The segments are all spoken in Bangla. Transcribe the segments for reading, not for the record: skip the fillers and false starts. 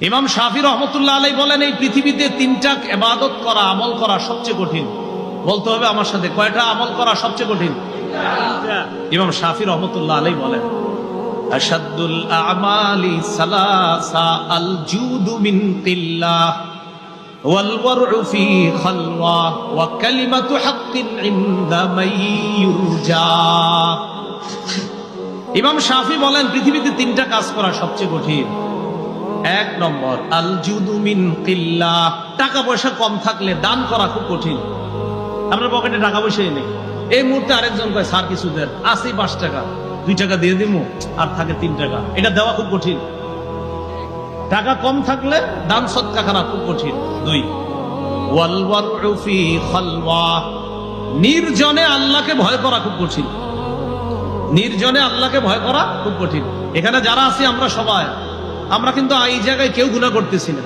ইমাম শাফি রহমতুল্লাহ আলাইহি বলেন, এই পৃথিবীতে তিনটা ইবাদত করা, আমল করা সবচেয়ে কঠিন। বলতে হবে আমার সাথে, কয়টা আমল করা সবচেয়ে কঠিন? ইমাম শাফি রহমতুল্লাহ আলাইহি বলেন, আশাদ্দুল আমালি সালাসা আল জুদু মিন কিল্লাহ ওয়াল ওয়ারউ ফি খালওয়া ওয়া কালিমাতু হাক্কিন ইনদা মাইয়ুরজা। ইমাম শাফি বলেন, পৃথিবীতে তিনটা কাজ করা সবচেয়ে কঠিন। এক নম্বর, আল জুদু মিন কিল্লাহ, টাকা পয়সা কম থাকলে দান করা খুব কঠিন। আপনার পকেটে টাকা পয়সাই নেই, এই মুহূর্তে আরেকজন কয় স্যার কিছু দেন, আছে 5 টাকা, 2 টাকা দিয়ে দিমু, আর থাকে 3 টাকা, এটা দেওয়া খুব কঠিন। টাকা কম থাকলে দান সদকা করা খুব কঠিন। 2, ওয়াল ওয়ারউ ফি খালওয়া, নির্জনে আল্লাহকে ভয় করা খুব কঠিন। নির্জনে আল্লাহকে ভয় করা খুব কঠিন। এখানে যারা আছি আমরা সবাই, আমরা কিন্তু এই জায়গায় কেউ গুনাহ করতেছি না।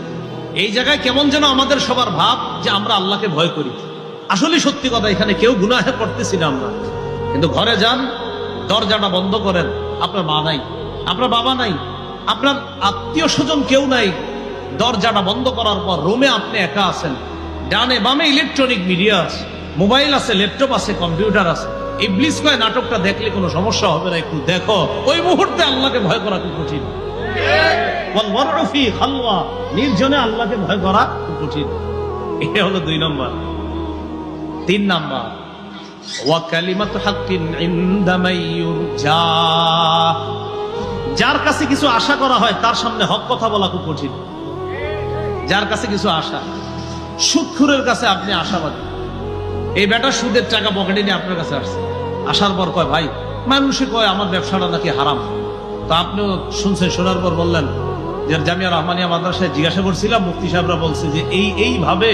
এই জায়গায় কেমন যেন আমাদের সবার ভাব যে আমরা আল্লাহকে ভয় করি। আসলে সত্যি কথা, এখানে কেউ গুনাহে করতেছি না আমরা। কিন্তু ঘরে যান, দরজাটা বন্ধ করেন, আপনার মা নাই, আপনার বাবা নাই, আপনার আত্মীয় স্বজন কেউ নাই। দরজাটা বন্ধ করার পর রুমে আপনি একা আছেন, ডানে বামে ইলেকট্রনিক মিডিয়া আছে, মোবাইল আছে, ল্যাপটপ আছে, কম্পিউটার আছে। ইবলিস কয় নাটকটা দেখলে কোনো সমস্যা হবে না, একটু দেখো। ওই মুহূর্তে আল্লাহকে ভয় করা খুব কঠিন। ওয়াল ওয়ারউ ফি খালওয়া, নির্জনে আল্লাহকে ভয় করা খুব কঠিন। এটা হলো 2 নম্বর। 3 নম্বর, ওয়া কালিমাতু হাক্কিন ইনদা মাইয়ুরজা, যার কাছে কিছু আশা করা হয় তার সামনে হক কথা বলা খুব কঠিন। যার কাছে কিছু আশা, সুদখোরের কাছে আপনি আশাবাদী, এই বেটা সুদের টাকা পকেটে নিয়ে আপনার কাছে আসছে, আসার পর কয় ভাই, মানুষে কয় আমার ব্যবসাটা নাকি হারাম। তো আপনিও শুনছেন, শোনার পর বললেন যে জামিয়া রহমানিয়া মাদ্রাসায় জিজ্ঞাসা করছিলাম, মুফতি সাহেবরা বলছে যে এইভাবে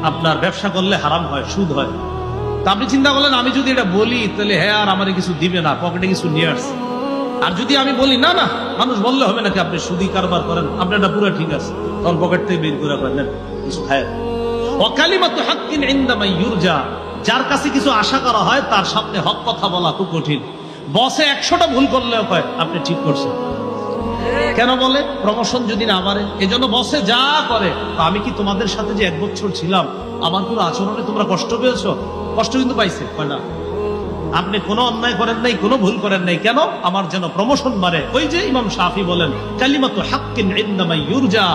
আপনার ব্যবসা করলে হারাম হয়, সুদ হয়। তা আপনি চিন্তা করলেন, আমি যদি এটা বলি তাহলে হ্যাঁ আর আমারে কিছু দিবে না, পকেটে কিছু নিয়ে আসছে। আর যদি আমি বলি না না, মানুষ বললে হবে নাকি আপনি সুদি কারবার করেন, আপনার এটা পুরো ঠিক আছে, তখন পকেট থেকে বের করে করেন কিছু খায়। ওয়া কালিমাতু হাক্কিন ইনদা মাইয়ুরজা, যার কাছে কিছু আশা করা হয় তার সামনে হক কথা বলা খুব কঠিন। বসে 100টা ভুল করলেও কয় আপনি ঠিক করছেন। কেন বলে? প্রমোশন যদি না বাড়ে। এজন্য বসে যা করে, আমি কি তোমাদের সাথে যে 1 বছর ছিলাম, আমার কোনো আচরণে তোমরা কষ্ট পেয়েছো? কষ্ট কিন্তু পাইছে, কয় না। আপনি কোনো অন্যায় করেন নাই, কোনো ভুল করেন নাই, কেন? আমার যেন প্রমোশন বাড়ে। ওই যে ইমাম শাফি বলেন, কালিমাতু হাক্কিন ইনদা মাইয়ুরজা,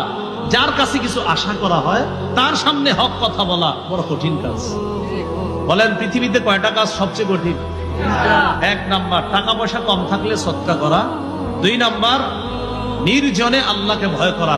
যার কাছে কিছু আশা করা হয় তার সামনে হক কথা বলা বড় কঠিন কাজ। বলেন পৃথিবীতে কয়টা কাজ সবচেয়ে কঠিন? 1 নাম্বার, টাকা পয়সা কম থাকলে সদকা করা। 2 নাম্বার, নির্জনে আল্লাহকে ভয় করা।